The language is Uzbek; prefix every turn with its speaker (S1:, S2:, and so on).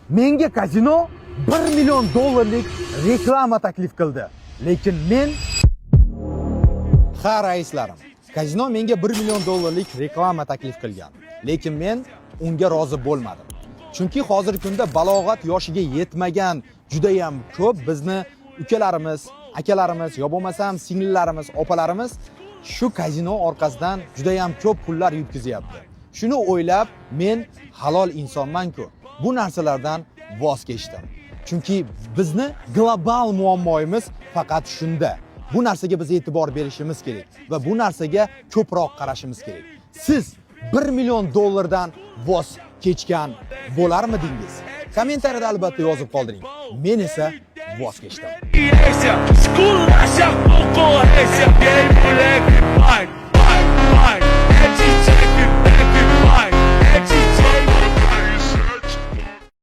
S1: Menga kazino $1 million reklama taklif qildi. Lekin men raislarim, kazino menga $1 million reklama taklif qilgan. Lekin men unga rozi bo'lmadim. Chunki hozirgi kunda balog'at yoshiga yetmagan juda ham ko'p bizni ukalarimiz, akalarimiz, yo bo'lmasam singillarimiz, opalarimiz shu kazino orqasidan juda ham ko'p pullar yutkazyapti. Shuni o'ylab, men halol insonman-ku, bu narsalardan voz kechdim. Chunki bizni global muammoimiz faqat shunda. Bu narsaga biz e'tibor berishimiz kerak va bu narsaga ko'proq qarashimiz kerak. Siz $1 million voz kechgan bo'larmidingiz? Kommentariyada albatta yozib qoldiring. Men esa voz kechdim.
S2: Esquulacha, concorrência, game moleque, vai.